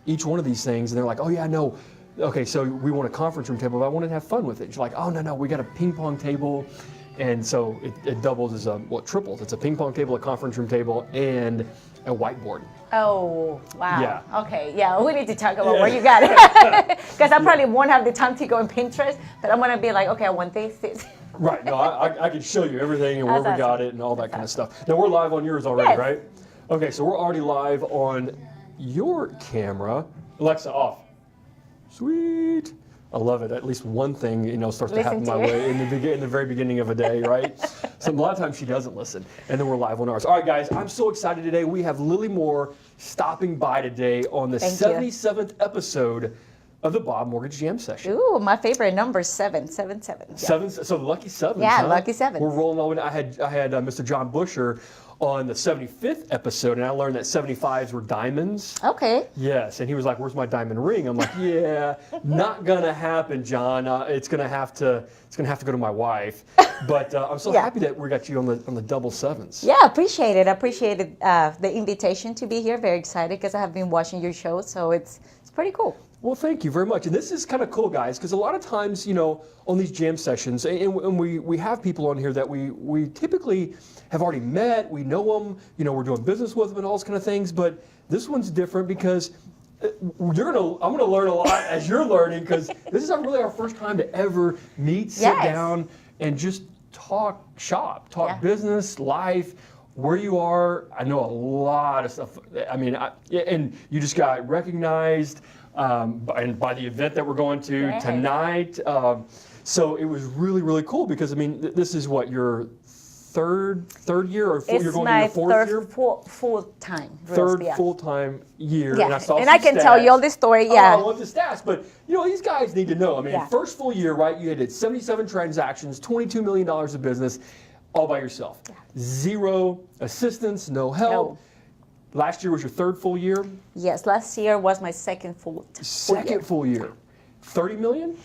each one of these things, and they're like, oh yeah, no. Okay, so we want a conference room table, but I wanted to have fun with it. She's like, oh no, we got a ping pong table. And so it doubles as it triples. It's a ping pong table, a conference room table, and a whiteboard. Oh, wow. Yeah. Okay, yeah, we need to talk about where you got it. Because I probably won't have the time to go on Pinterest, but I'm going to be like, okay, I want this. Right, no, I can show you everything and where we got it and all that kind of stuff. Now, we're live on yours already, Yes. right? Okay, so we're already live on your camera. Alexa, off. Sweet. I love it. At least one thing, starts to happen my way in the very beginning of a day, right? So a lot of times she doesn't listen, and then we're live on ours. All right, guys, I'm so excited today. We have Lily Moore stopping by today on the 77th episode of the Bob Mortgage Jam Session. Ooh, my favorite number, 777. Yeah. Seven, so the lucky sevens. Yeah, huh? lucky sevens. We're rolling on. I had Mr. John Busher on the 75th episode, and I learned that 75s were diamonds. Okay. Yes, and he was like, "Where's my diamond ring?" I'm like, "Yeah, not gonna happen, John. It's gonna have to go to my wife." But I'm so happy that we got you on the double sevens. Yeah, appreciate it. I appreciated the invitation to be here. Very excited because I have been watching your show, so it's pretty cool. Well, thank you very much. And this is kind of cool, guys, because a lot of times, on these jam sessions, and we have people on here that we typically have already met, we know them, we're doing business with them and all those kind of things. But this one's different because I'm gonna learn a lot as you're learning, because this is really our first time to ever meet, sit down, and just talk shop, talk business, life. Where you are. I know a lot of stuff. I mean, and you just got recognized by the event that we're going to tonight. So it was really, really cool because, this is what, your third year, or you're going to your fourth year? Full-time. Third full-time year. Yeah, and I can tell you all the story, yeah. I love the stats, but these guys need to know. First full year, right, you did 77 transactions, $22 million of business, all by yourself. Yeah. Zero assistance, no help. No. Last year was your third full year? Yes, last year was my second full year. 30 million?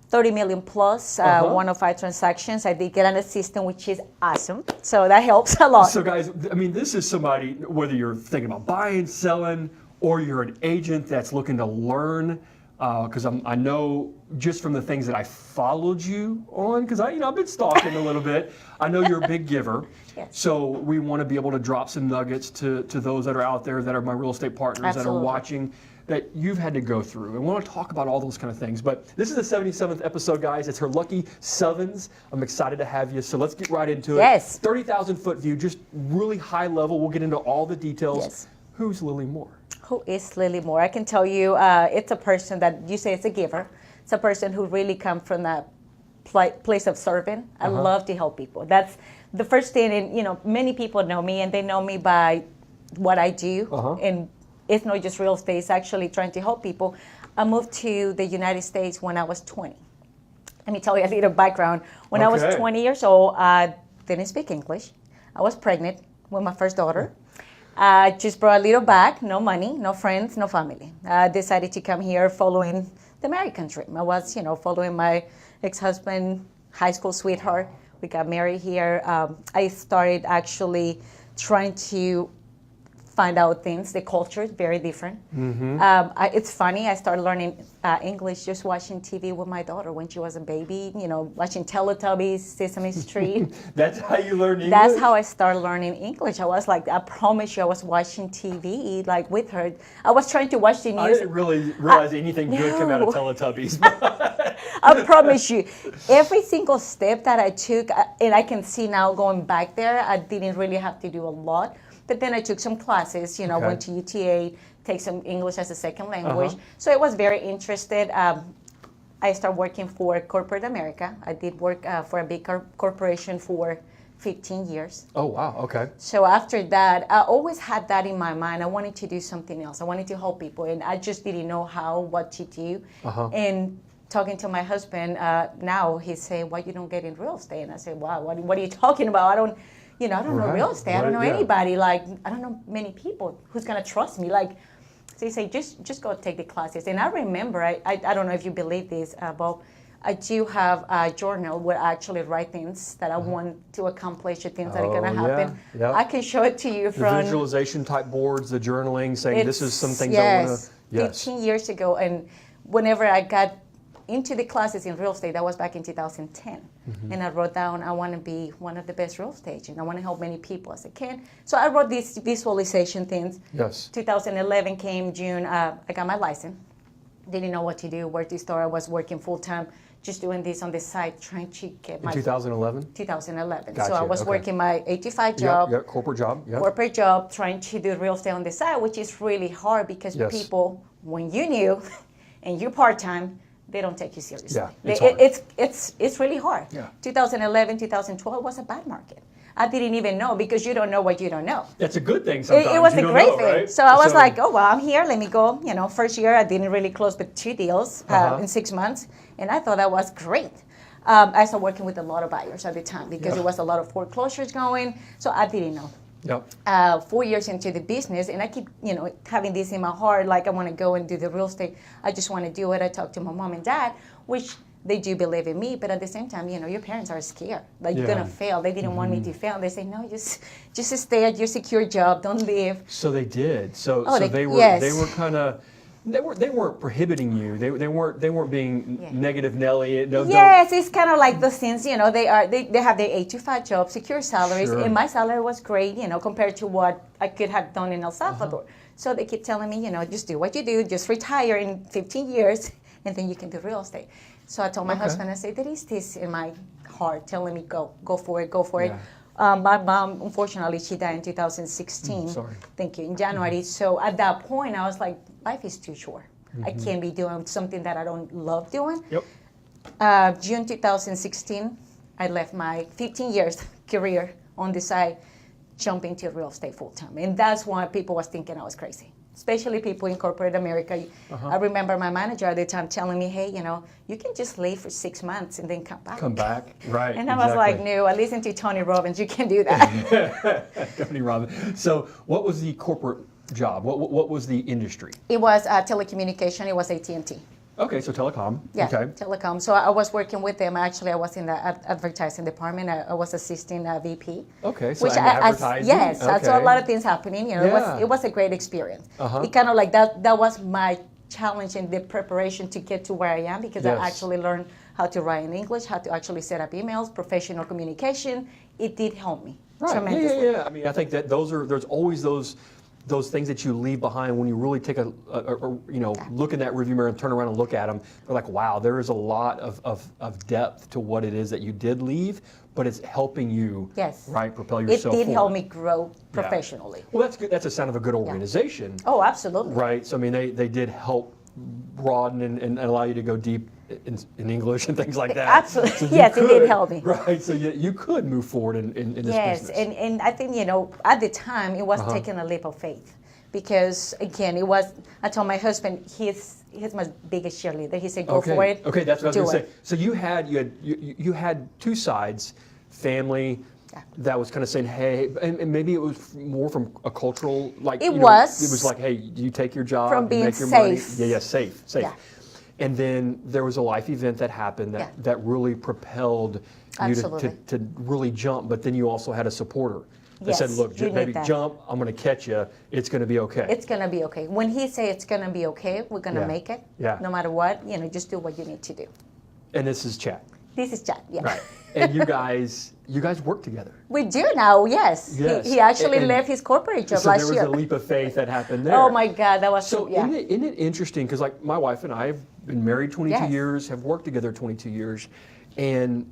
30 million plus, 105 transactions. I did get an assistant, which is awesome. So that helps a lot. So guys, this is somebody, whether you're thinking about buying, selling, or you're an agent that's looking to learn, because I know just from the things that I followed you on, because I've been stalking a little bit. I know you're a big giver. Yes. So we want to be able to drop some nuggets to those that are out there that are my real estate partners that are watching, that you've had to go through. And we want to talk about all those kind of things. But this is the 77th episode, guys. It's her lucky sevens. I'm excited to have you. So let's get right into it. Yes. 30,000 foot view, just really high level. We'll get into all the details. Yes. Who's Lily Moore? Who is Lily Moore? I can tell you, it's a person that you say it's a giver. It's a person who really comes from that place of serving. I love to help people. That's the first thing. And many people know me, and they know me by what I do. And it's not just real estate. It's actually trying to help people. I moved to the United States when I was 20. Let me tell you a little background. When I was 20 years old, I didn't speak English. I was pregnant with my first daughter. I just brought a little bag, no money, no friends, no family. I decided to come here following the American dream. I was, following my ex-husband, high school sweetheart. We got married here. I started actually trying to find out things. The culture is very different. It's funny, I started learning English just watching TV with my daughter when she was a baby, watching Teletubbies, Sesame Street. That's how you learned English? That's how I started learning English. I was like, I promise you, I was watching TV like with her. I was trying to watch the news. I didn't really realize anything good came out of Teletubbies. I promise you, every single step that I took, and I can see now going back there, I didn't really have to do a lot. But then I took some classes, went to UTA, take some English as a second language. So I was very interested. I started working for corporate America. I did work for a big corporation for 15 years. Oh, wow. Okay. So after that, I always had that in my mind. I wanted to do something else. I wanted to help people, and I just didn't know what to do. And talking to my husband, now he said, why you don't get in real estate? And I said, wow, what are you talking about? I don't know real estate. I don't know anybody. Like, I don't know many people who's going to trust me. Like, so he said, just go take the classes. And I remember, I don't know if you believe this, Bob, I do have a journal where I actually write things that I want to accomplish, the things that are going to happen. Yeah. I can show it to you The from visualization type boards, the journaling, saying this is some things I want to. Yes. 15 years ago, and whenever I got into the classes in real estate, that was back in 2010, and I wrote down I want to be one of the best real estate agents. I want to help many people as I can. So I wrote these visualization things. Yes. 2011 came June. I got my license. Didn't know what to do, where to start. I was working full time, just doing this on the side, trying to get my. In 2011. 2011. Gotcha. So I was working my 8 to 5 job. Yep. Corporate job. Yep. Corporate job, trying to do real estate on the side, which is really hard because people, when you new and you're part-time, they don't take you seriously. Yeah, it's really hard. Yeah. 2011, 2012 was a bad market. I didn't even know, because you don't know what you don't know. That's a good thing sometimes. It was a great thing. Right? So I was like, oh, well, I'm here. Let me go. First year I didn't really close but 2 deals in 6 months. And I thought that was great. I started working with a lot of buyers at the time because there was a lot of foreclosures going. So I didn't know. Yep. 4 years into the business, and I keep, having this in my heart, like I want to go and do the real estate. I just want to do it. I talked to my mom and dad, which they do believe in me, but at the same time, your parents are scared. Like, you're going to fail. They didn't want me to fail. They say, no, just stay at your secure job. Don't leave. So they did. So they were kind of, they weren't prohibiting you. They weren't being negative Nelly. Yes, it's kind of like those things. They have their 8 to 5 jobs, secure salaries, and my salary was great. Compared to what I could have done in El Salvador. So they keep telling me, just do what you do, just retire in 15 years, and then you can do real estate. So I told my husband, I said, there is this in my heart telling me, go for it. My mom, unfortunately, she died in 2016. Sorry. Thank you. In January. So at that point, I was like, life is too short. I can't be doing something that I don't love doing. Yep. June 2016, I left my 15 years career on the side, jumping to real estate full time. And that's why people was thinking I was crazy, especially people in corporate America. I remember my manager at the time telling me, hey, you can just leave for 6 months and then come back. Come back, right. And I was like, no, I listened to Tony Robbins. You can do that. Tony Robbins. So what was the corporate job? What was the industry? It was telecommunication. It was AT&T. Okay, so telecom. Yeah, okay. Telecom. So I was working with them. Actually, I was in the advertising department. I was assisting VP. Okay, so advertising. Yes, okay. I saw a lot of things happening. It was a great experience. It kind of like that was my challenge in the preparation to get to where I am, because I actually learned how to write in English, how to actually set up emails, professional communication. It did help me tremendously. Yeah. I mean, I think that there's always those things that you leave behind when you really take a look in that rearview mirror and turn around and look at them. They're like, wow, there is a lot of depth to what it is that you did leave, but it's helping you propel yourself It did forward. help me grow professionally. Well, that's good. That's a sign of a good organization. Oh, absolutely. Right. So I mean, they did help broaden and allow you to go deep in English and things like that. Absolutely. So yes, it did help me. Right. So you could move forward in this business. Yes, and I think, at the time, it was taking a leap of faith. Because, again, I told my husband, he's my biggest cheerleader. He said, go for it. Okay, that's what I was going to say. So you had two sides, family, that was kind of saying, hey, and maybe it was more from a cultural, like, it was. It was like, hey, you take your job, from being make your safe. money. Yeah, safe. Yeah. And then there was a life event that happened that really propelled you to really jump, but then you also had a supporter. They said, look, baby, jump, I'm going to catch you, it's going to be okay. It's going to be okay. When he say it's going to be okay, we're going to make it. Yeah. No matter what, just do what you need to do. And this is Chad. This is Chad, yeah. Right. And you guys work together. We do now, yes. He actually left his corporate job last year. So there was a leap of faith that happened there. Oh my God, that was so. Isn't it interesting? Because like my wife and I have been married 22 years, have worked together 22 years, and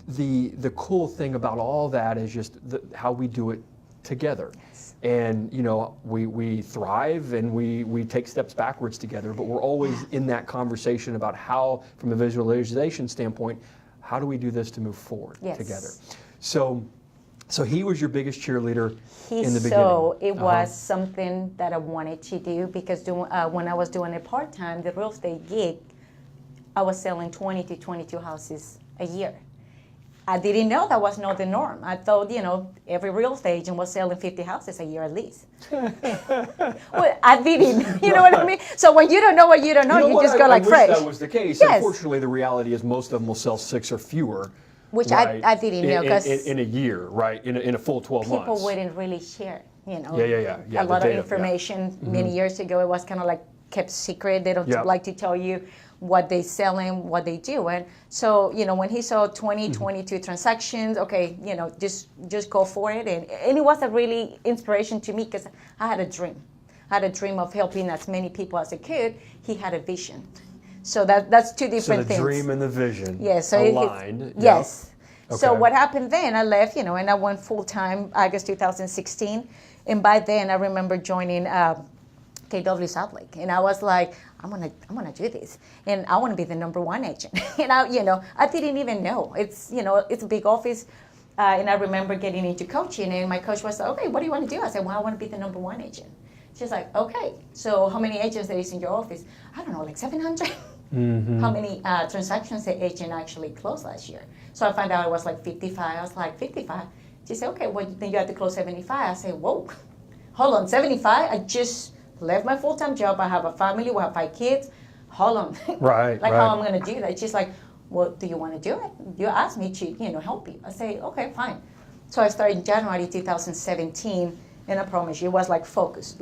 the cool thing about all that is just how we do it together. Yes. And we thrive and we take steps backwards together, but we're always in that conversation about how, from a visualization standpoint, how do we do this to move forward together? So he was your biggest cheerleader in the beginning. So it was something that I wanted to do, because when I was doing it part-time, the real estate gig, I was selling 20 to 22 houses a year. I didn't know that was not the norm. I thought, every real estate agent was selling 50 houses a year at least. Well, I didn't, you know what I mean? So when you don't know what you don't know, you just go like fresh. I wish that was the case. Yes. Unfortunately, the reality is most of them will sell 6 or fewer. Which right, I didn't know, because in a year, right? In a full 12 months. People wouldn't really share, Yeah, a lot of information. Many years ago, it was kind of like kept secret. They don't like to tell you what they selling, what they do. And so, when he saw 22 transactions, okay, just go for it. And it was a really inspiration to me, because I had a dream. I had a dream of helping as many people as I could. He had a vision. So that's two different things. So the dream and the vision aligned. Yeah. Yes. Okay. So what happened then, I left, and I went full-time August 2016. And by then, I remember joining KW South Lake. And I was like, I'm gonna do this. And I want to be the #1 agent. And I didn't even know. It's a big office. And I remember getting into coaching, and my coach was like, okay, what do you want to do? I said, well, I want to be the #1 agent. She's like, okay, so how many agents there is in your office? I don't know, like 700? How many transactions the agent actually closed last year? So I found out it was like 55. I was like, 55? She said, okay, well, then you have to close 75. I said, whoa, hold on, 75? I just left my full-time job. I have a family. We have 5 kids. Hold on. Right, how I'm going to do that? She's like, well, do you want to do it? You asked me to, help you. I say, okay, fine. So I started in January 2017. And I promise you, it was like focused.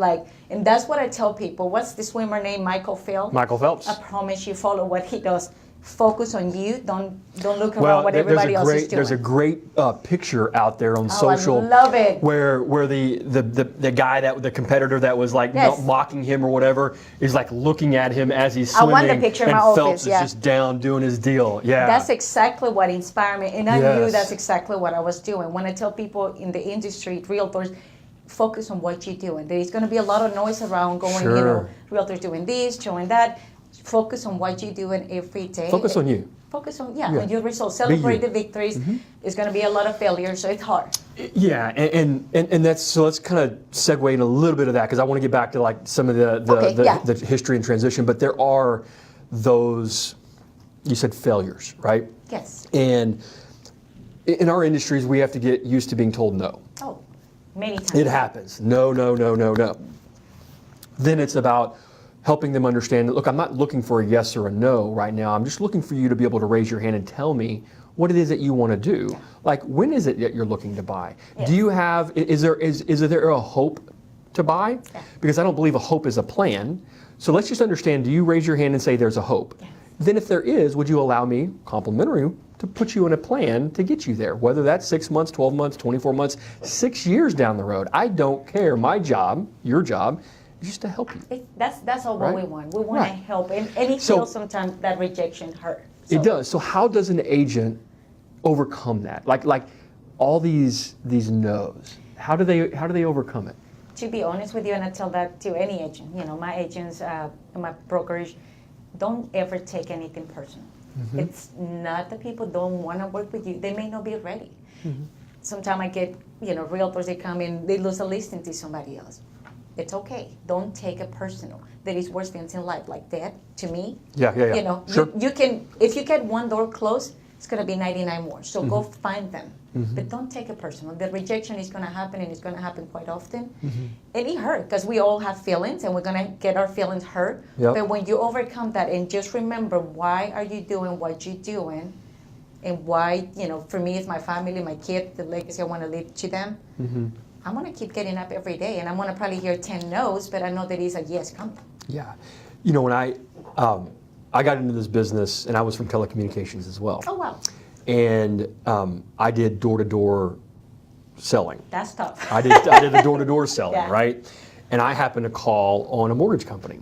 And that's what I tell people. What's the swimmer name? Michael Phelps. Michael Phelps. I promise you, follow what he does. Focus on you. Don't look around what everybody else is doing. There's a great picture out there on social. I love it. Where the guy the competitor that was like mocking him or whatever is like looking at him as he's swimming. I want the picture in my office. Phelps is just down doing his deal. Yeah. That's exactly what inspired me, and I knew that's exactly what I was doing. When I tell people in the industry, realtors, focus on what you do, and there's going to be a lot of noise around going, realtors doing this, showing that. Focus on what you're doing every day. Focus on you. Focus on on your results. Celebrate the victories. There's going to be a lot of failures, so it's hard. Yeah, and that's so. Let's kind of segue in a little bit of that, because I want to get back to like some of the history and transition. But there are those, you said failures, right? Yes. And in our industries, we have to get used to being told no. Oh, many times. It happens. No. Then it's about helping them understand, look, I'm not looking for a yes or a no right now. I'm just looking for you to be able to raise your hand and tell me what it is that you want to do. Yeah. Like, when is it that you're looking to buy? Yes. Do you have, is there a hope to buy? Yeah. Because I don't believe a hope is a plan. So let's just understand, do you raise your hand and say there's a hope? Yes. Then if there is, would you allow me, complimentary, to put you in a plan to get you there? Whether that's 6 months, 12 months, 24 months, 6 years down the road. I don't care. My job, your job, just to help you. That's all what we want. We want to help, and it feels sometimes that rejection hurt. So. It does. So how does an agent overcome that? Like all these no's. How do they overcome it? To be honest with you, and I tell that to any agent. My agents, my brokers, don't ever take anything personal. It's not that people don't want to work with you. They may not be ready. Sometimes I get realtors, they come in, they lose a listing to somebody else. It's okay. Don't take it personal. There is worse things in life, like that. To me, yeah. Sure. You can, if you get one door closed, it's going to be 99 more. So go find them, but don't take it personal. The rejection is going to happen, and it's going to happen quite often, and it hurts because we all have feelings, and we're going to get our feelings hurt. Yep. But when you overcome that, and just remember, why are you doing what you're doing, and why? For me, it's my family, my kids, the legacy I want to leave to them. I'm going to keep getting up every day, and I'm going to probably hear 10 no's, but I know there is a yes coming. Yeah. When I got into this business, and I was from telecommunications as well. Oh, wow. And I did door-to-door selling. That's tough. I did the door-to-door selling, right? And I happened to call on a mortgage company.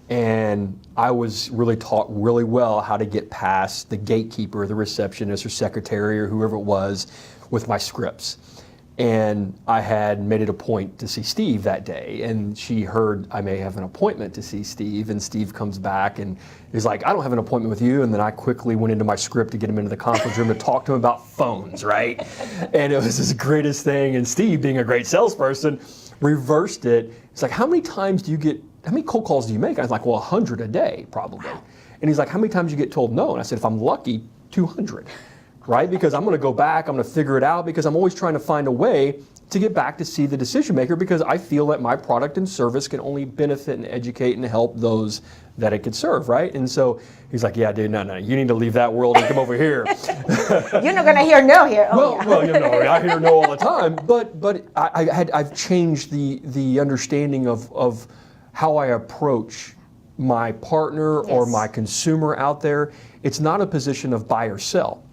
And I was really taught really well how to get past the gatekeeper, the receptionist or secretary or whoever it was with my scripts. And I had made it a point to see Steve that day, and she heard I may have an appointment to see Steve, and Steve comes back and he's like, I don't have an appointment with you. And then I quickly went into my script to get him into the conference room to talk to him about phones, right? And it was the greatest thing. And Steve, being a great salesperson, reversed it. It's like, how many cold calls do you make? I was like, well, 100 a day, probably. And he's like, how many times do you get told no? And I said, if I'm lucky, 200. right? Because I'm going to go back, I'm going to figure it out, because I'm always trying to find a way to get back to see the decision maker, because I feel that my product and service can only benefit and educate and help those that it could serve, right? And so he's like, yeah, dude, no, you need to leave that world and come over here. You're not going to hear no here. Oh, well, I hear no all the time, but I've changed the understanding of how I approach my partner or my consumer out there. It's not a position of buy or sell.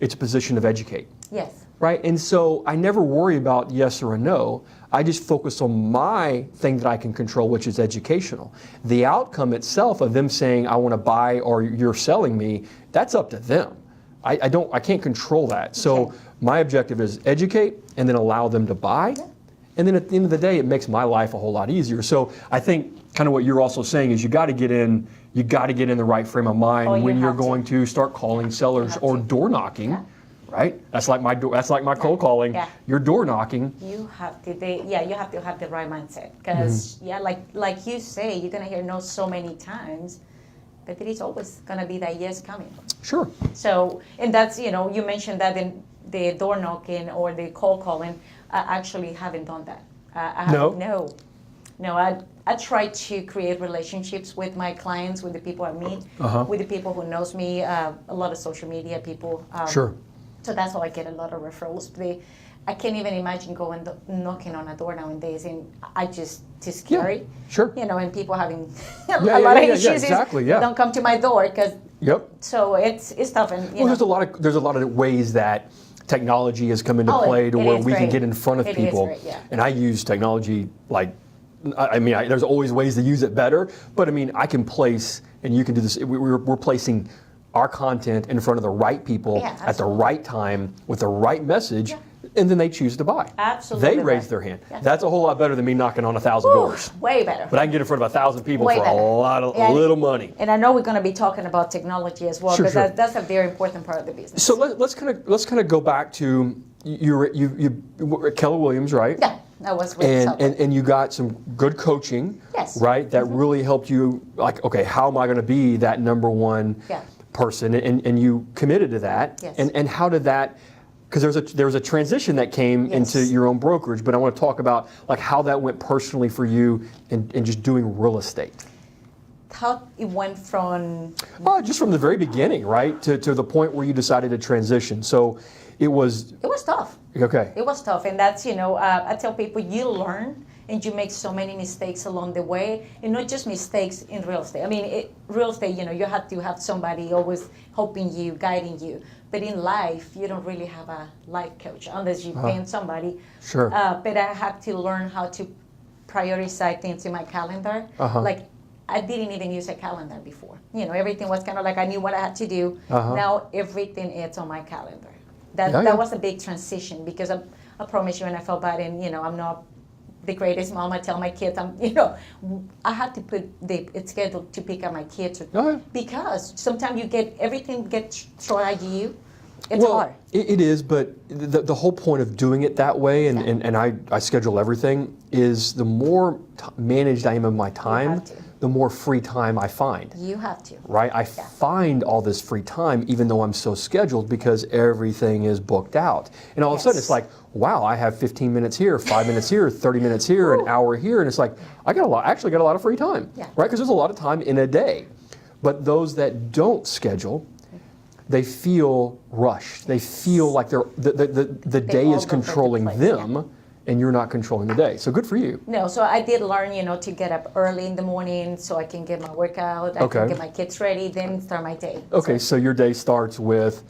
It's a position of educate. Yes. Right? And so I never worry about yes or a no. I just focus on my thing that I can control, which is educational. The outcome itself of them saying, I want to buy or you're selling me, that's up to them. I can't control that. So my objective is educate and then allow them to buy. Yeah. And then at the end of the day, it makes my life a whole lot easier. So I think kind of what you're also saying is you got to get in the right frame of mind when you're going to start calling sellers or door knocking. Yeah. Right? That's like my cold calling. Yeah. You're door knocking. You have to you have to have the right mindset, because like you say, you're gonna hear no so many times, but there is always gonna be that yes coming. Sure. So, and that's, you mentioned that in the door knocking or the cold calling. I actually haven't done that. I try to create relationships with my clients, with the people I meet, with the people who knows me, a lot of social media people. Sure. So that's how I get a lot of referrals. I can't even imagine going knocking on a door nowadays, and too scary. Yeah, sure. And people having a lot of issues. Exactly. Don't come to my door because. Yep. So it's tough, and there's a lot of ways that technology has come into play to where we can get in front of people. Great, yeah. And I use technology there's always ways to use it better, but I can place, and you can do this. We're placing our content in front of the right people at the right time with the right message, and then they choose to buy. Absolutely. They raise their hand. Yeah. That's a whole lot better than me knocking on 1,000 doors. Way better. But I can get in front of 1,000 people for a little money. And I know we're going to be talking about technology as well, because that's a very important part of the business. So let's kind of go back to you Keller Williams, right? Yeah. That was really and you got some good coaching, right? That really helped you, okay, how am I going to be that number one person? And you committed to that. Yes. And how did that? Because there was a transition that came into your own brokerage, but I want to talk about how that went personally for you and just doing real estate. How it went from just from the very beginning, right, to the point where you decided to transition. So it was tough. Okay. It was tough, and that's, I tell people, you learn and you make so many mistakes along the way, and not just mistakes in real estate. Real estate, you have to have somebody always helping you, guiding you. But in life, you don't really have a life coach unless you pay somebody. Sure. But I had to learn how to prioritize things in my calendar. I didn't even use a calendar before. Everything was kind of I knew what I had to do. Now everything is on my calendar. That was a big transition, because I promise you, and I felt bad, and I'm not the greatest mom. I tell my kids, I had to put the schedule to pick up my kids, because sometimes everything gets thrown at you. It's hard. It is, but the whole point of doing it that way, and I schedule everything, is the more managed I am of my time, the more free time I find. You have to. Right? I find all this free time even though I'm so scheduled, because everything is booked out. And all of a sudden it's wow, I have 15 minutes here, 5 minutes here, 30 minutes here, an hour here, and it's I actually got a lot of free time. Yeah. Right? Because there's a lot of time in a day. But those that don't schedule, they feel rushed. They feel like the day is controlling them. And you're not controlling the day. So good for you. No, so I did learn, to get up early in the morning so I can get my workout, I can get my kids ready, then start my day. Okay, so your day starts with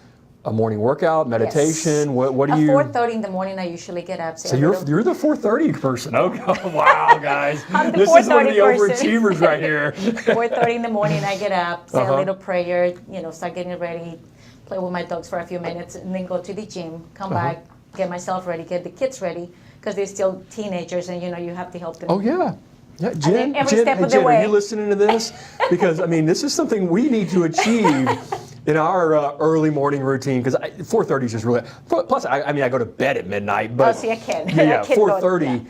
a morning workout, meditation. What do you? At 4:30 in the morning, I usually get up. So you're the 4:30 person. Oh wow, guys, this is one of the overachievers right here. 4:30 in the morning, I get up, say a little prayer, start getting ready, play with my dogs for a few minutes, and then go to the gym, come back, get myself ready, get the kids ready, because they're still teenagers, and you have to help them. Oh yeah. Yeah, Jen, Jen, are you listening to this? Because this is something we need to achieve in our early morning routine. Because 4:30 is just really. Plus, I go to bed at midnight. But see, I can. Yeah, 4:30.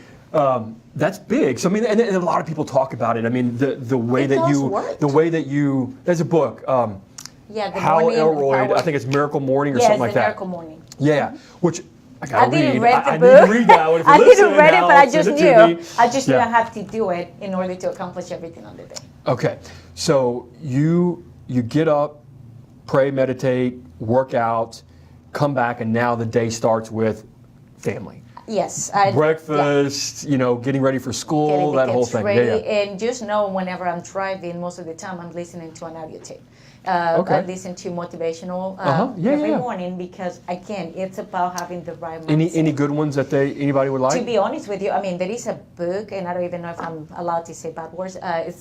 That's big. So and a lot of people talk about it. The way that you. There's a book. Yeah, the Hal morning. Elroy, I think it's Miracle Morning or something like the that. Miracle Morning. Yeah, which I gotta I didn't read. read the I book. need to read that one. If you're I didn't listening, read it, Hal, but I just send it to knew. me. I just knew Yeah. I have to do it in order to accomplish everything on the day. Okay, so you get up, pray, meditate, work out, come back, and now the day starts with family. Yes. Breakfast, getting ready for school, Getting the that whole kids thing. ready, Yeah. and just know whenever I'm driving, most of the time I'm listening to an audio tape. Okay. I listen to motivational Yeah, every yeah. morning because again, it's about having the right mindset. Any good ones that anybody would like? To be honest with you, I mean, there is a book, and I don't even know if I'm allowed to say bad words. I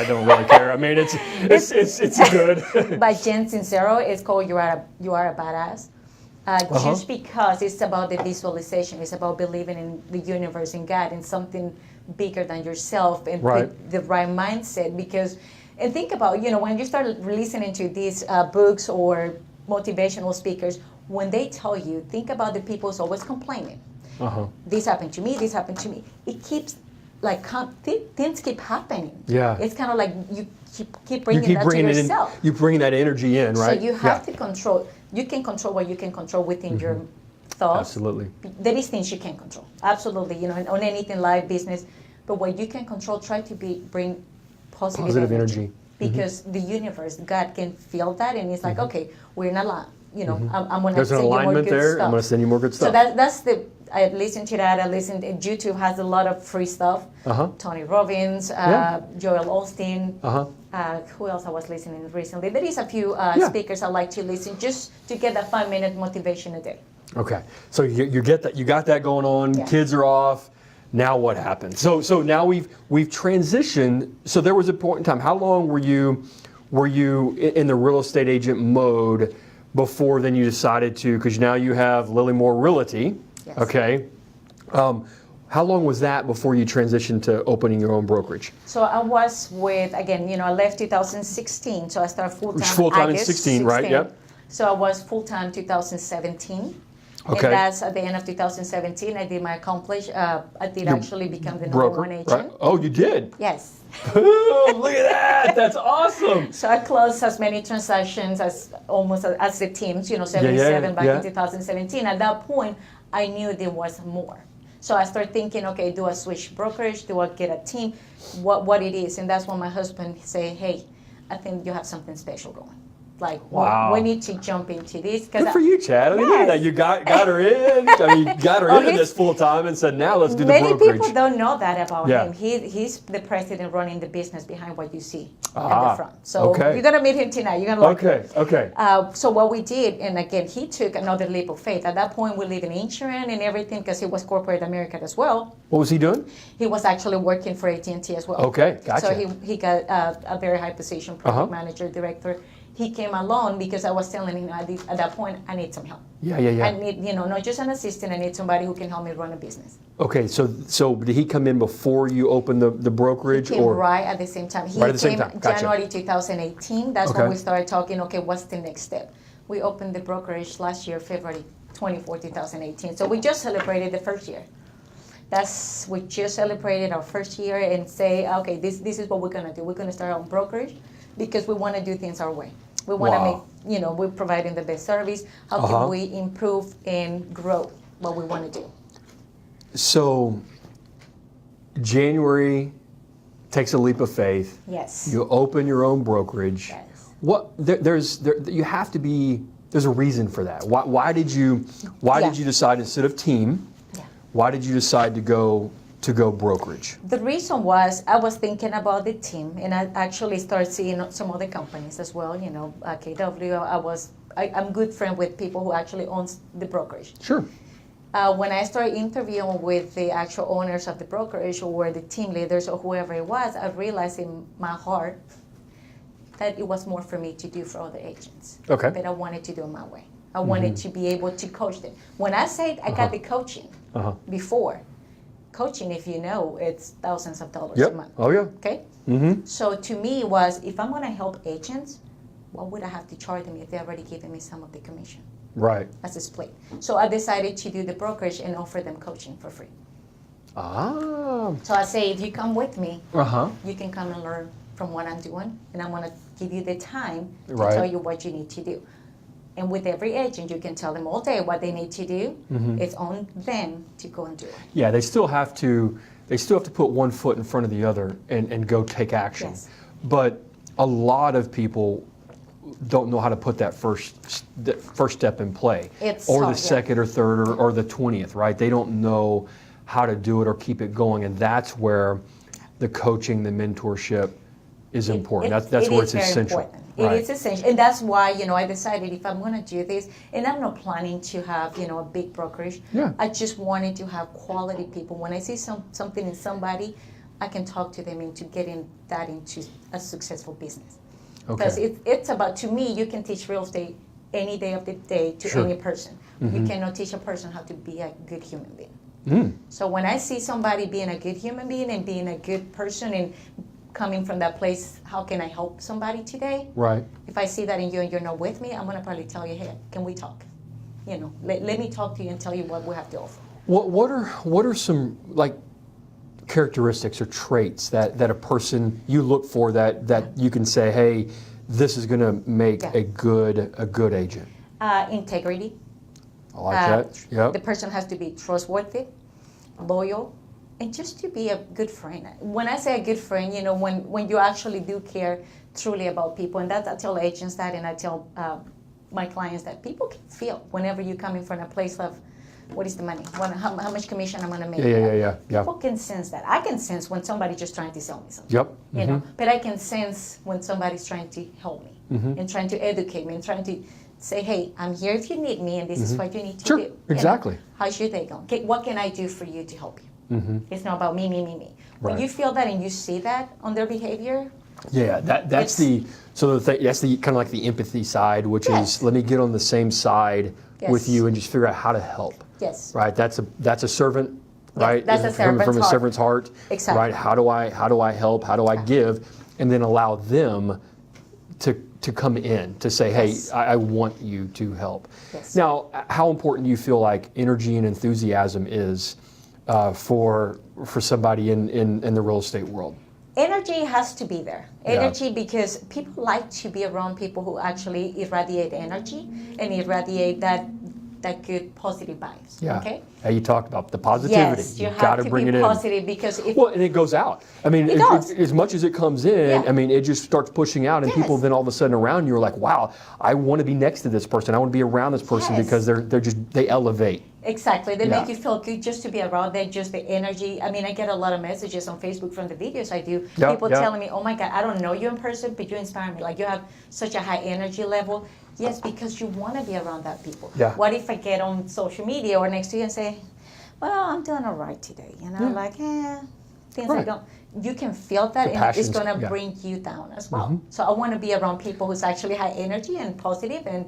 don't really care. I mean, it's good. By Jen Sincero. It's called "You Are a Badass." Just because it's about the visualization, it's about believing in the universe, in God, in something bigger than yourself, and Right. with the right mindset. Because, and think about, when you start listening to these books or motivational speakers, when they tell you, think about the people who's always complaining. This happened to me. This happened to me. It keeps things keep happening. Yeah. It's kind of like you keep You bringing keep that bringing to it in. yourself. You bring that energy in, right? So you have to control. You can control what you can control within your thoughts. Absolutely. There is things you can control. Absolutely. On anything, life, business. But what you can control, try to bring positive energy. Because the universe, God can feel that, and it's like, okay, we're in a line. I'm going to There's an send you more alignment good there. stuff. I'm going to send you more good stuff. So that's the. I listen to that. YouTube has a lot of free stuff. Tony Robbins, Joel Osteen. Who else I was listening recently? There is a few speakers I like to listen just to get that 5-minute motivation a day. Okay, so you get that. You got that going on. Yeah. Kids are off. Now what happened? So now we've transitioned. So there was a point in time. How long were you in the real estate agent mode before then you decided to? Because now you have Lilymore Realty. Yes. Okay. How long was that before you transitioned to opening your own brokerage? So I was with, again, I left 2016, so I started full-time. Full-time in 16, right? Yep. So I was full-time 2017. Okay. And that's at the end of 2017, I did my accomplish. I did actually become the number Broker, one agent. right? Oh, you did? Yes. Oh, look at that. That's awesome. So I closed as many transactions as the teams, 77 back in 2017. At that point, I knew there was more. So I started thinking, okay, do I switch brokerage? Do I get a team? What it is? And that's when my husband said, hey, I think you have something special going. Like, wow. we need to jump into this. Good for you, Chad. I mean, look at that. You got her in. I mean, got her into this full time and said, now let's do the brokerage. Many people don't know that about him. He's the president running the business behind what you see at the front. So you're going to meet him tonight. You're going to like him. Okay. So what we did, and again, he took another leap of faith. At that point, we live in insurance and everything because he was corporate America as well. What was he doing? He was actually working for AT&T as well. Okay, gotcha. So he got a very high position, project manager, director. He came along because I was telling him at that point, I need some help. Yeah. I need, not just an assistant, I need somebody who can help me run a business. Okay, so did he come in before you opened the brokerage? He came right at the same time. He came Gotcha. January 2018. That's when we started talking, okay, what's the next step? We opened the brokerage last year, February 24, 2018. So we just celebrated the first year. We just celebrated our first year and say, okay, this is what we're going to do. We're going to start our own brokerage because we want to do things our way. We want to make, we're providing the best service. How can we improve and grow what we want to do? So, January takes a leap of faith. Yes. You open your own brokerage. Yes. You have to be. There's a reason for that. Why did you decide instead of team? Yeah. Why did you decide to go brokerage? The reason was I was thinking about the team, and I actually started seeing some other companies as well. KW. I'm good friend with people who actually owns the brokerage. Sure. When I started interviewing with the actual owners of the brokerage or the team leaders or whoever it was, I realized in my heart that it was more for me to do for other agents. Okay. But I wanted to do it my way. I wanted to be able to coach them. When I say I got the coaching before, coaching, if you know, it's thousands of dollars a month. Oh, yeah. Okay? Mm-hmm. So to me it was, if I'm going to help agents, what would I have to charge them if they're already giving me some of the commission? Right. As a split. So I decided to do the brokerage and offer them coaching for free. Ah. So I say, if you come with me, you can come and learn from what I'm doing, and I'm going to give you the time to Right. tell you what you need to do. And with every agent, you can tell them all day what they need to do. It's on them to go and do it. Yeah, they still have to put one foot in front of the other and go take action. Yes. But a lot of people don't know how to put that first step in play, It's or hard, the yeah. second or third or the 20th, right? They don't know how to do it or keep it going, and that's where the coaching, the mentorship is important. That's where it's very essential. important. Right. It is essential, and that's why I decided if I'm going to do this, and I'm not planning to have a big brokerage. Yeah. I just wanted to have quality people. When I see something in somebody, I can talk to them into getting that into a successful business. Because it's about, to me, you can teach real estate any day of the day to Sure. any person. You cannot teach a person how to be a good human being. So when I see somebody being a good human being and being a good person and coming from that place, how can I help somebody today? Right. If I see that in you and you're not with me, I'm going to probably tell you, hey, can we talk? Let me talk to you and tell you what we have to offer. What are some characteristics or traits that a person you look for that you can say, hey, this is going to make a good agent? Integrity. I like that. Yep. The person has to be trustworthy, loyal, and just to be a good friend. When I say a good friend, when you actually do care truly about people, and that I tell agents that, and I tell my clients that people can feel whenever you're coming from a place of, what is the money? How much commission I'm going to make? Yeah. People can sense that. I can sense when somebody's just trying to sell me something. Yep. But I can sense when somebody's trying to help me and trying to educate me and trying to say, hey, I'm here if you need me, and this is what you need to Sure. do. Exactly. How's your day going? What can I do for you to help you? It's not about me. When Right. you feel that and you see that on their behavior, Yeah, that's that's the kind of like the empathy side, which Yes. is let me get on the same side with Yes. you and just figure out how to help. yes. Right. That's a servant. Right. that's a From servant's a heart. servant's heart. Exactly. Right. How do I help? How do I give? And then allow them to come in to say, hey, Yes. I want you to help. Yes. Now, how important do you feel like energy and enthusiasm is for somebody in the real estate world? Energy has to be there. Yeah. Energy, because people like to be around people who actually irradiate energy and irradiate that good positive vibes. Yeah. Okay. How you talked about the positivity. Yes, you got have to bring be it in. positive, because if Well, and it goes out. I mean, It does. as much as it comes in, Yeah. I mean, it just starts pushing out, and Yes. people then all of a sudden around you are like, wow, I want to be next to this person. I want to be around this person Yes. because they elevate. Exactly. They Yeah. make you feel good just to be around them, just the energy. I mean, I get a lot of messages on Facebook from the videos I do. Yep, People yep. telling me, oh my God, I don't know you in person, but you inspire me. Like, you have such a high energy level. Yes, because you want to be around that people. Yeah. What if I get on social media or next to you and say, well, I'm doing all right today. Yeah. Like, things Right. I don't. You can feel that, The and it's passion's- going to yeah. bring you down as well. So I want to be around people who's actually high energy and positive, and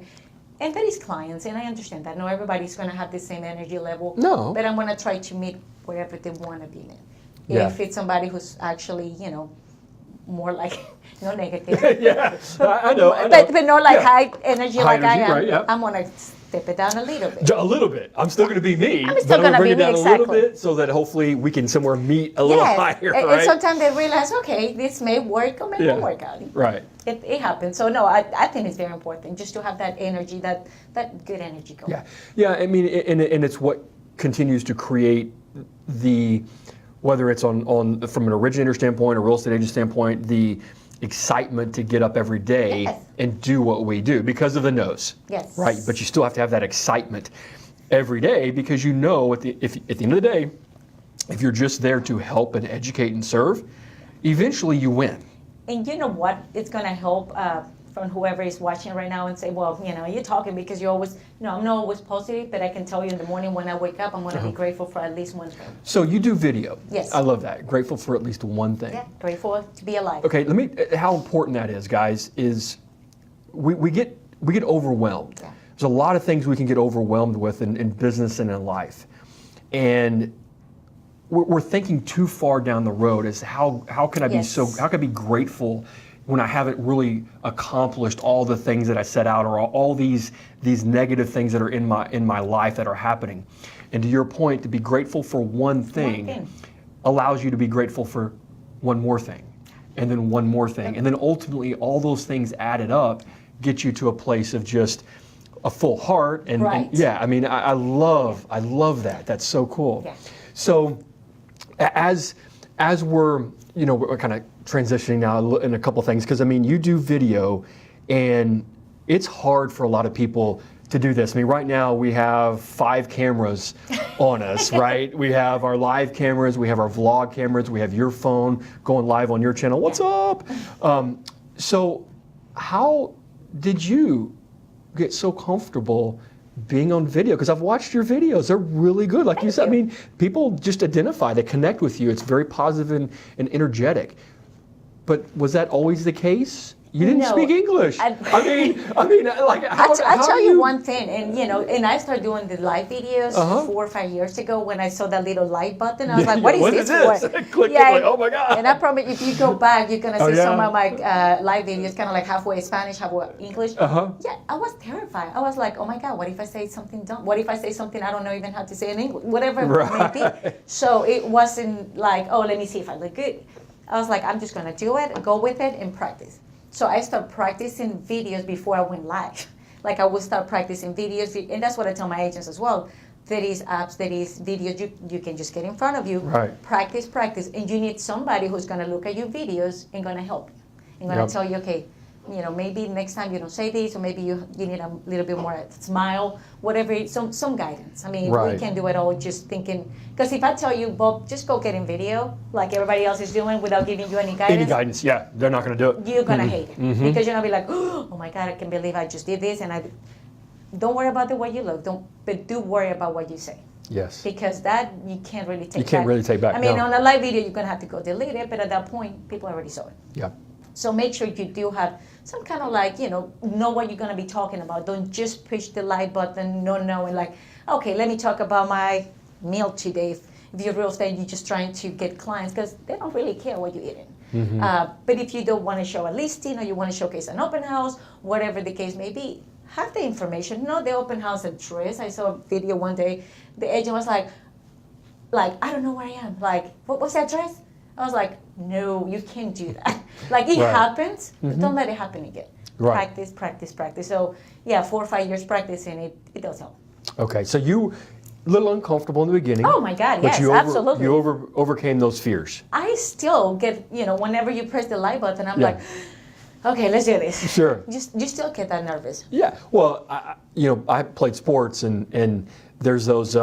that is clients, and I understand that. Not everybody's going to have the same energy level. No. But I'm going to try to meet wherever they want to be in. Yeah. If it's somebody who's actually, more like, no negative. Yeah, I know. But not like Yeah. high energy High like I energy, am. right, yeah. I'm going to step it down a little bit. A little bit. I'm still going to be me. I'm still but gonna bring be it down me, a little exactly. bit so that hopefully we can somewhere meet a little higher, and right? sometimes they realize, okay, this may work or may not work out. Right. It happens. So no, I think it's very important just to have that energy, that good energy going. Yeah. I mean, and it's what continues to create whether it's on from an originator standpoint or real estate agent standpoint, the excitement to get up every day Yes. and do what we do because of the no's. Yes. Right. But you still have to have that excitement every day because at the end of the day, if you're just there to help and educate and serve, eventually you win. And you know what? It's going to help from whoever is watching right now and say, well, you're talking because you're always, I'm not always positive, but I can tell you in the morning when I wake up, I'm going to be grateful for at least one thing. So you do video. Yes. I love that. Grateful for at least one thing. Yeah, grateful to be alive. Okay, how important that is, guys, is we get overwhelmed. Yeah. There's a lot of things we can get overwhelmed with in business and in life. And we're thinking too far down the road as how can I Yes. how can I be grateful when I haven't really accomplished all the things that I set out or all these negative things that are in my life that are happening. And to your point, to be grateful for one thing thing. allows you to be grateful for one more thing. and then one more thing. And then ultimately all those things added up get you to a place of just a full heart. And, Right. and yeah, I mean, I love that. That's so cool. Yeah. So as we're, we're kind of transitioning now in a couple things, because I mean, you do video and it's hard for a lot of people to do this. I mean, right now we have 5 cameras on us, right? We have our live cameras, we have our vlog cameras, we have your phone going live on your channel. What's up? So how did you get so comfortable being on video? Because I've watched your videos. They're really good. Like you said, I mean, people just identify, they connect with you. It's very positive and energetic. But was that always the case? You didn't speak English. I mean, like how? I'll tell you one thing, and I started doing the live videos 4 or 5 years ago when I saw that little like button. I was like, what is this for? Click it, like, oh my God. And I promise, if you go back, you're gonna see some of my live videos, kind of like halfway Spanish, halfway English. Yeah, I was terrified. I was like, oh my God, what if I say something dumb? What if I say something I don't know even how to say in English? Whatever it may be. So it wasn't like, oh, let me see if I look good. I was like, I'm just gonna do it, go with it, and practice. So I started practicing videos before I went live. Like I would start practicing videos, and that's what I tell my agents as well. There is apps, there is videos you can just get in front of you, practice, and you need somebody who's gonna look at your videos and gonna help you. And gonna tell you, okay, maybe next time you don't say this, or maybe you need a little bit more smile, whatever, some guidance. I mean, we can't do it all just thinking, because if I tell you, Bob, just go get in video, like everybody else is doing without giving you any guidance. Yeah, they're not going to do it. You're going to hate it. Because you're going to be like, oh my God, I can't believe I just did this. And don't worry about the way you look, but do worry about what you say. Yes. Because that you can't really take back. You can't really take back, I mean, on a live video, you're going to have to go delete it, but at that point, people already saw it. Yeah. So make sure you do have some kind of like, know what you're going to be talking about. Don't just push the like button, and like, okay, let me talk about my meal today. If you're real estate, you're just trying to get clients because they don't really care what you're eating. But if you don't want to show a listing or you want to showcase an open house, whatever the case may be, have the information. Know the open house address. I saw a video one day. The agent was like, I don't know where I am. Like, what's the address? I was like, no, you can't do that. Like, it happens, but don't let it happen again. Practice. So, yeah, 4 or 5 years practicing, it does help. Okay, so you a little uncomfortable in the beginning. Oh my God, yes, absolutely. You overcame those fears. I still get, whenever you press the like button, I'm like, okay, let's do this. Sure. You still get that nervous. Yeah, well, I played sports and there's those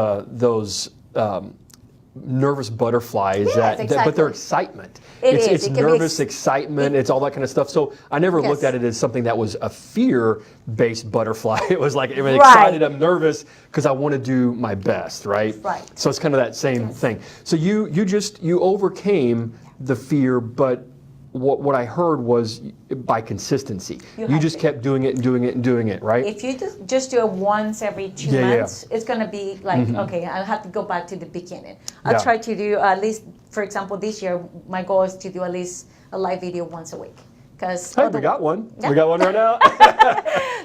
nervous butterflies but they're excitement. It's nervous excitement. It's all that kind of stuff. So I never looked at it as something that was a fear-based butterfly. It was like I'm excited, I'm nervous because I want to do my best, right? Right. So it's kind of that same thing. So you overcame the fear, but what I heard was by consistency. You just kept doing it and doing it and doing it, right? If you just do it once every 2 months, it's going to be like, okay, I'll have to go back to the beginning. I'll try to do at least, for example, this year, my goal is to do at least a live video once a week. Hey, we got one. Yeah. We got one right now.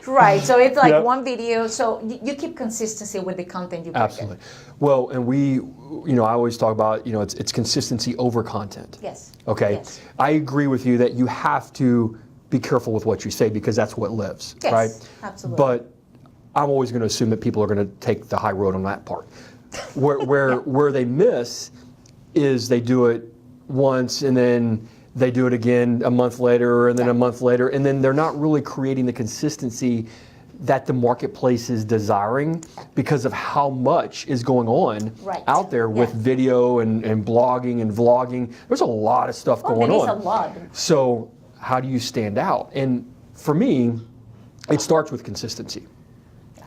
Right. So it's like one video. So you keep consistency with the content you bring. Absolutely. Well, and I always talk about, it's consistency over content. Yes. Okay. Yes. I agree with you that you have to be careful with what you say because that's what lives, right? Absolutely. But I'm always going to assume that people are going to take the high road on that part. Where they miss is they do it once and then they do it again a month later and then a month later, and then they're not really creating the consistency that the marketplace is desiring because of how much is going on out there with video and blogging and vlogging. There's a lot of stuff going on. There is a lot. So how do you stand out? And for me, it starts with consistency.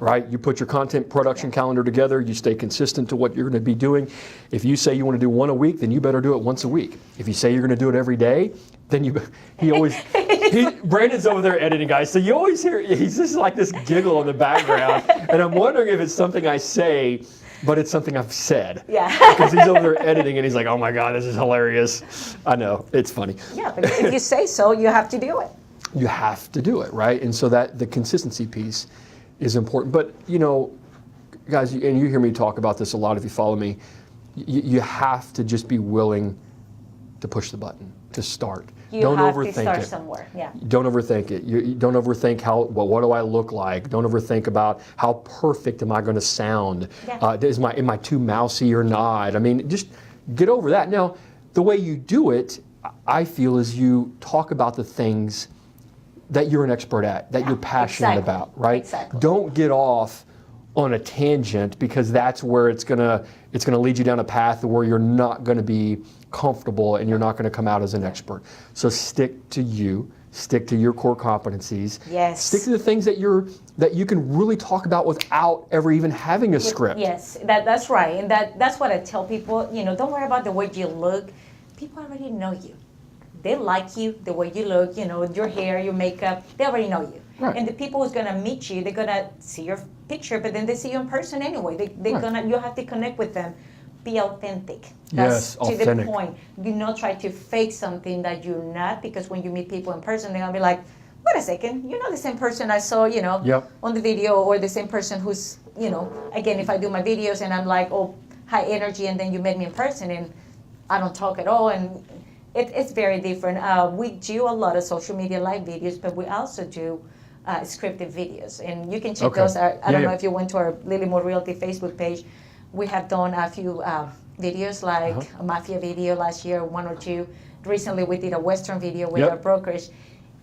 Right? You put your content production calendar together, you stay consistent to what you're going to be doing. If you say you want to do one a week, then you better do it once a week. If you say you're going to do it every day, then Brandon's over there editing, guys, so you always hear, he's just like this giggle in the background, and I'm wondering if it's something I say, but it's something I've said. Yeah. Because he's over there editing and he's like, oh my God, this is hilarious. I know, it's funny. Yeah, but if you say so, you have to do it. You have to do it, right? And so that the consistency piece is important. But, guys, and you hear me talk about this a lot if you follow me, you have to just be willing to push the button, to start. You don't have overthink to start it. somewhere. Yeah. Don't overthink it. You don't overthink what do I look like? Don't overthink about how perfect am I going to sound? Yeah. Am I too mousy or not? I mean, just get over that. Now, the way you do it, I feel, is you talk about the things that you're an expert at, that you're passionate about, right? Exactly. Don't get off on a tangent, because that's where it's gonna lead you down a path where you're not gonna be comfortable and you're not gonna come out as an expert. So stick to you, stick to your core competencies. Yes. Stick to the things that you can really talk about without ever even having a script. Yes, that's right, and that's what I tell people. Don't worry about the way you look. People already know you. They like you, the way you look, your hair, your makeup, they already know you. Right. And the people who's gonna meet you, they're gonna see your picture, but then they see you in person anyway. You have to connect with them. Be authentic. Yes, That's to authentic. the point. Do not try to fake something that you're not, because when you meet people in person, they're gonna be like, wait a second, you're not the same person I saw, Yep. on the video, or the same person who's, again, if I do my videos and I'm like, oh, high energy, and then you met me in person and I don't talk at all, and it's very different. We do a lot of social media live videos, but we also do scripted videos, and you can check those out. I don't know if you went to our Lilymore Realty Facebook page. We have done a few videos, like a mafia video last year, 1 or 2. Recently, we did a Western video with our brokerage,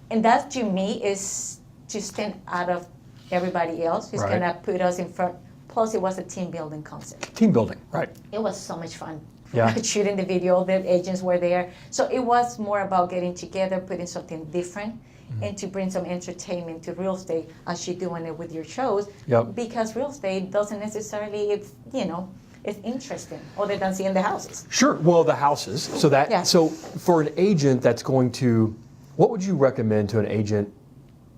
and that to me is to stand out of everybody else who's gonna put us in front. Plus, it was a team building concept. Team building, right? It was so much fun. Yeah. Shooting the video, all the agents were there. So it was more about getting together, putting something different, and to bring some entertainment to real estate as you're doing it with your shows. Yep. Because real estate doesn't necessarily, it's interesting other than seeing the houses. Sure. Well, the houses. So for an agent that's going to, what would you recommend to an agent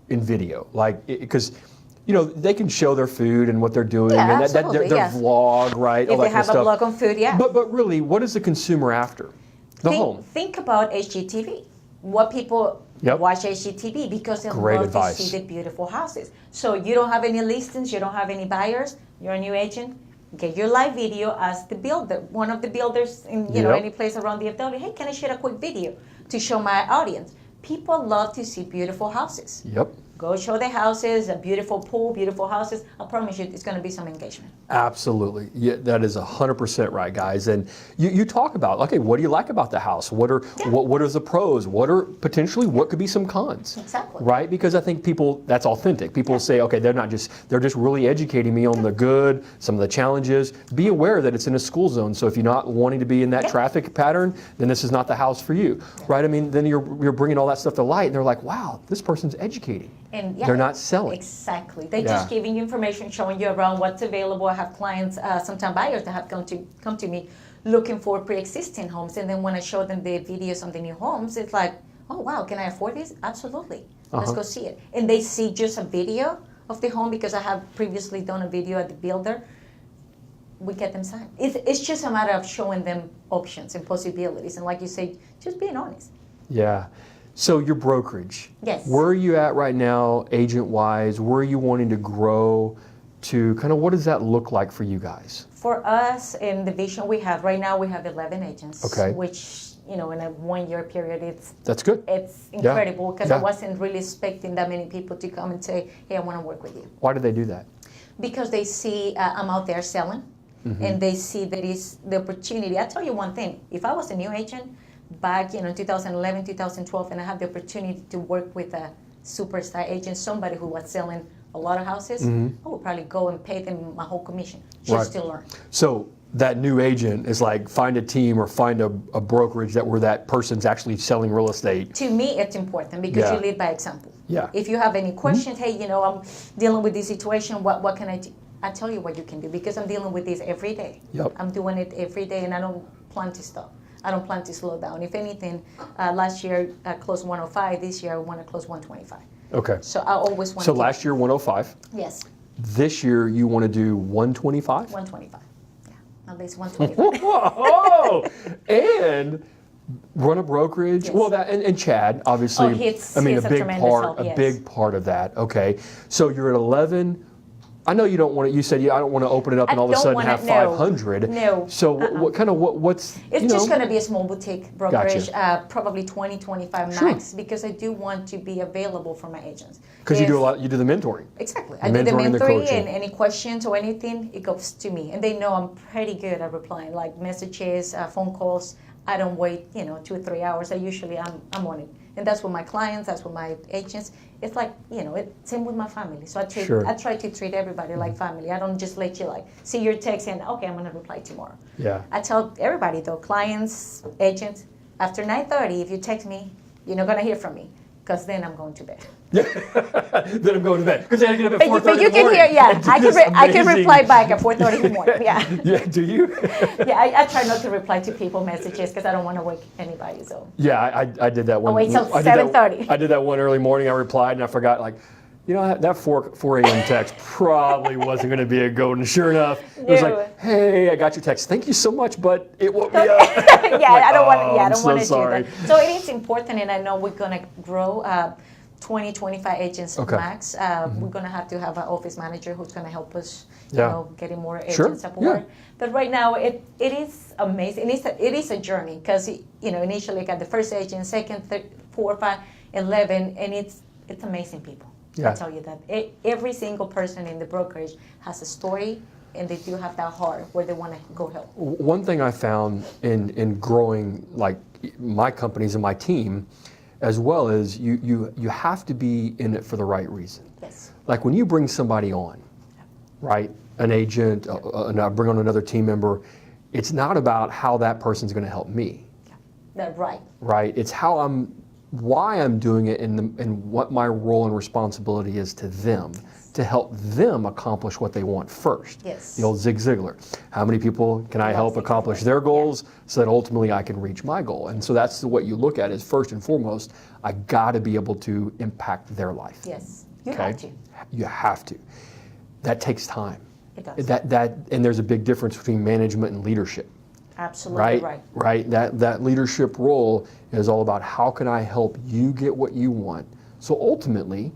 in video? Like, because they can show their food and what they're doing, Yeah, and absolutely, their yes. vlog, right? If they have a blog on food, yeah. But really, what is the consumer after? The home. Think about HGTV. What people watch HGTV because they Great love advice. to see the beautiful houses. So you don't have any listings, you don't have any buyers, you're a new agent, get your live video as the builder, one of the builders in any place around the DFW. Hey, can I share a quick video to show my audience? People love to see beautiful houses. Yep. Go show the houses, a beautiful pool, beautiful houses. I promise you, it's going to be some engagement. Absolutely. Yeah, that is 100% right, guys. And you talk about, okay, what do you like about the house? What are the pros? What could be some cons? Exactly. Right? Because I think that's authentic. People say, okay, they're just really educating me on the good, some of the challenges. Be aware that it's in a school zone. So if you're not wanting to be in that traffic pattern, then this is not the house for you. Right? I mean, then you're bringing all that stuff to light, and they're like, wow, this person's educating. And they're not selling. Exactly. They're just giving you information, showing you around what's available. I have clients, sometimes buyers that have come to me looking for pre-existing homes. And then when I show them the videos on the new homes, it's like, oh, wow, can I afford this? Absolutely. Let's go see it. And they see just a video of the home because I have previously done a video at the builder. We get them signed. It's just a matter of showing them options and possibilities. And like you say, just being honest. Yeah. So your brokerage. Yes. Where are you at right now, agent-wise? Where are you wanting to grow to? Kind of what does that look like for you guys? For us, in the vision we have, right now we have 11 agents. Okay. Which, in a 1 year period, That's good. it's incredible because I Yeah. wasn't really expecting that many people to come and say, hey, I want to work with you. Why do they do that? Because they see I'm out there selling, and they see that is the opportunity. I tell you one thing, if I was a new agent, back 2011, 2012, and I had the opportunity to work with a superstar agent, somebody who was selling a lot of houses, I would probably go and pay them my whole commission just to learn. So that new agent is like, find a team or find a brokerage where that person's actually selling real estate. To me, it's important because you lead by example. Yeah. If you have any questions, hey, I'm dealing with this situation, what can I do? I tell you what you can do because I'm dealing with this every day. Yep. I'm doing it every day and I don't plan to stop. I don't plan to slow down. If anything, last year I closed 105. This year I want to close 125. Okay. So I always want to. So last year 105. Yes. This year you want to do 125? 125. Yeah. At least 125. Whoa! And run a brokerage. Yes. Well, that and Chad obviously. He's a a big tremendous part. help, A yes. big part of that. Okay. So you're at 11. I know you don't want to. You said I don't want to open it up and all of a sudden have 500. No. So what's It's just going to be a small boutique brokerage, Gotcha. probably 20, 25 Sure. max, because I do want to be available for my agents. Because you do a lot. You do the mentoring. Exactly. The I do the mentoring and the mentoring, coaching. and any questions or anything, it goes to me. And they know I'm pretty good at replying, like messages, phone calls. I don't wait, 2 or 3 hours. I'm on it. And that's with my clients, that's with my agents. It's like, same with my family. So I try to treat everybody like family. I don't just let you see your text and, okay, I'm going to reply tomorrow. Yeah. I tell everybody though, clients, agents, after 9:30, if you text me, you're not going to hear from me, because then I'm going to bed. Yeah. Then I'm going to bed because I get up at 4:30 But you can hear, I can reply back at 4:30 in the morning. Yeah. Yeah. Do you? Yeah, I try not to reply to people messages because I don't want to wake anybody. So. Yeah, I did that one. Oh, wait till 7:30. I did that one early morning. I replied and I forgot. That 4 a.m. text probably wasn't going to be a go. And sure enough, it was like, hey, I got your text. Thank you so much, but it woke me up. I don't want. I don't want to sorry. do that. So it is important, and I know we're going to grow. 20, 25 agents max. We're going to have an office manager who's going to help us, getting more agents aboard. Yeah. But right now, it is amazing. It is a journey because, initially I got the first agent, second, third, 4, 5, 11, and it's amazing people. Yeah. I tell you that. Every single person in the brokerage has a story, and they do have that heart where they want to go help. One thing I found in growing my companies and my team, as well as you have to be in it for the right reason. Yes. Like when you bring somebody on, right, an agent, bring on another team member, it's not about how that person's going to help me. Yeah. That's right. Right. It's why I'm doing it, and what my role and responsibility is to them. To help them accomplish what they want first. Yes. The old Zig Ziglar. How many people can I help accomplish their goals so that ultimately I can reach my goal? And so that's what you look at is first and foremost, I got to be able to impact their life. Yes. You have to. You have to. That takes time. It does. And there's a big difference between management and leadership. Absolutely right. Right. That leadership role is all about how can I help you get what you want. So ultimately,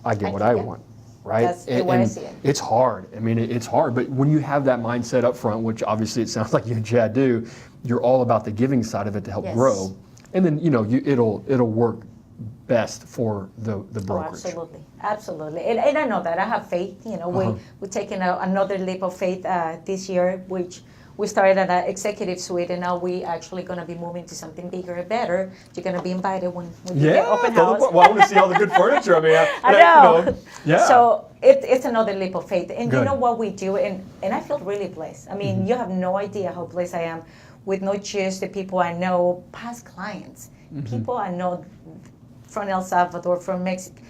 I get what I want, right? That's the way I see it. It's hard. I mean, it's hard. But when you have that mindset up front, which obviously it sounds like you and Chad do, you're all about the giving side of it to help grow. And then, it'll work best for the brokerage. Oh, absolutely. And I know that. I have faith. We're taking another leap of faith this year, which we started at an executive suite, and now we actually going to be moving to something bigger and better. You're going to be invited when you get open house. Well, I want to see all the good furniture. I mean, I know. Yeah. So it's another leap of faith. And Good. You know what we do, and I feel really blessed. I mean, you have no idea how blessed I am with not just the people I know, past clients, people I know from El Salvador, from Mexico.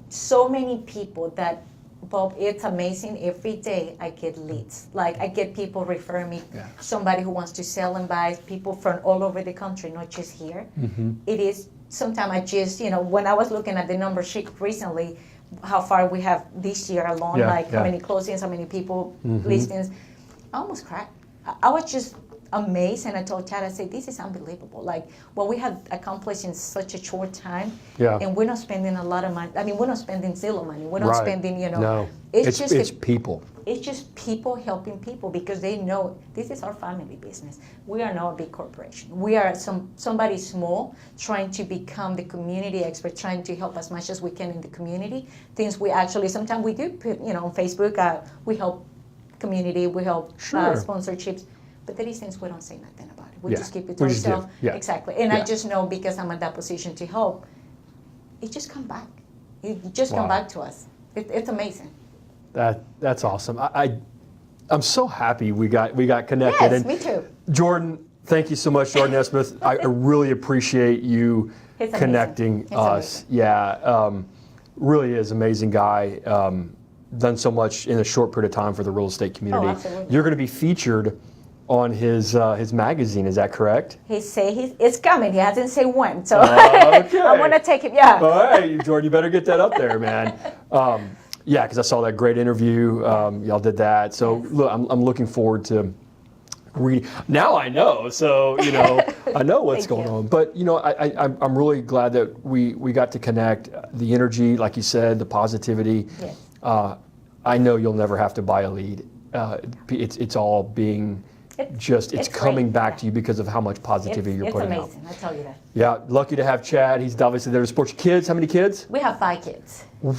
So many people that, Bob, it's amazing. Every day I get leads. I get people referring me, somebody who wants to sell and buy, people from all over the country, not just here. It is, sometimes I just, when I was looking at the number sheet recently, how far we have this year alone, how many closings, how many people, listings, I almost cried. I was just amazed, and I told Chad, I said, this is unbelievable. What we have accomplished in such a short time, and we're not spending a lot of money. I mean, we're not spending zero money. We're not spending, No, it's people. It's just people helping people because they know this is our family business. We are not a big corporation. We are somebody small trying to become the community expert, trying to help as much as we can in the community. Things we actually, sometimes we do put, on Facebook, we help community, we help sponsorships. But there is things we don't say nothing about it. We just keep it to ourselves. Exactly. And I just know because I'm in that position to help, it just come back. It just come back to us. It's amazing. That's awesome. I'm so happy we got connected. Yes, me too. Jordan, thank you so much, Jordan Esmith. I really appreciate you connecting us. Yeah, really is amazing guy. Done so much in a short period of time for the real estate community. Oh, absolutely. You're going to be featured on his magazine, is that correct? It's coming. He hasn't said when, so okay. I want to take him. Yeah. All right, Jordan, you better get that up there, man. Yeah, because I saw that great interview. Y'all did that. So look, I'm looking forward to reading. Now I know, so I know what's going on. But I'm really glad that we got to connect. The energy, like you said, the positivity. Yes. I know you'll never have to buy a lead. It's all being it's coming back to you because of how much positivity you're putting out. It's amazing, I tell you that. Yeah, lucky to have Chad. He's obviously there to support your kids. How many kids? We have 5 kids. We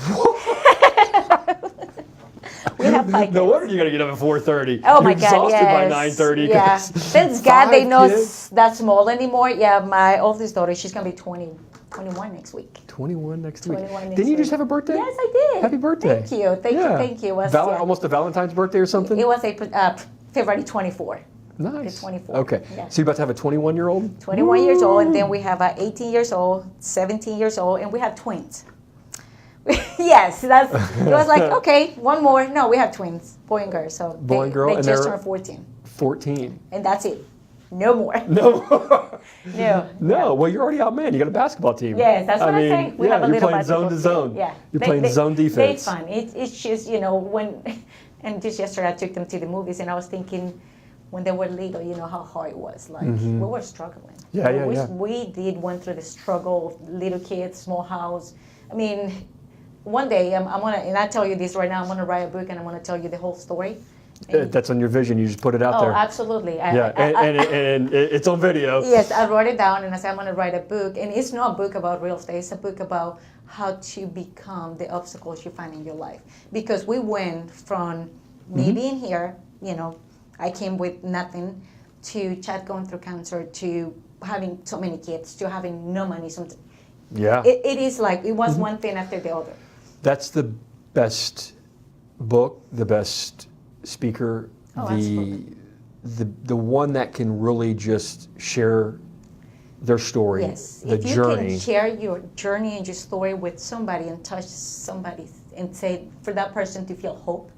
have 5 kids. No wonder you got to get up at 4:30. Oh my You're God, exhausted by yes. 9:30. Yeah. Thanks God they 5 know kids? it's that small anymore. Yeah, my oldest daughter, she's going to be 21 next week. 21 next week. 21 next Didn't you just week. have a birthday? Yes, I did. Happy birthday. Thank you. Thank you. It was, Almost a Valentine's birthday or something? It was February 24. Nice. 24. Okay. Yeah. So you're about to have a 21-year-old? 21 years old, and then we have 18 years old, 17 years old, and we have twins. Yes, it was like, okay, one more. No, we have twins, boy and girl. So Boy and girl, they and just they're turned 14. 14. And that's it. No more. No more. No. No. Well, you're already out, man. You got a basketball team. Yes, that's what I say. We have a you're little playing zone to basketball zone. team. Yeah. You're playing zone defense. It's fun. It's just, when, and just yesterday I took them to the movies, and I was thinking, when they were little, how hard it was. Like, we were struggling. We went through the struggle of little kids, small house. I mean, one day, and I tell you this right now, I'm gonna write a book and I'm gonna tell you the whole story. That's on your vision. You just put it out there. Oh, absolutely. Yeah, and it's on video. Yes, I wrote it down and I said I'm gonna write a book, and it's not a book about real estate. It's a book about how to become the obstacles you find in your life. Because we went from me being here, I came with nothing, to Chad going through cancer, to having so many kids, to having no money. Yeah. It is like, it was one thing after the other. That's the best book, the best speaker, the one that can really just share their story, yes. the journey. If you can share your journey and your story with somebody and touch somebody and say, for that person to feel hope,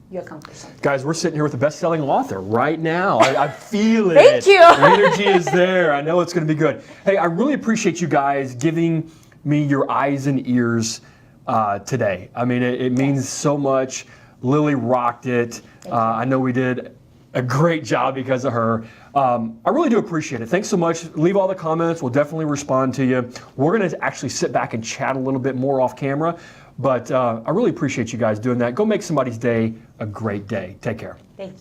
you accomplish something. Guys, we're sitting here with a best-selling author right now. I feel it. Thank you. The energy is there. I know it's going to be good. Hey, I really appreciate you guys giving me your eyes and ears today. I mean, it means so much. Lily rocked it. I know we did a great job because of her. I really do appreciate it. Thanks so much. Leave all the comments. We'll definitely respond to you. We're going to actually sit back and chat a little bit more off camera. But I really appreciate you guys doing that. Go make somebody's day a great day. Take care. Thank you.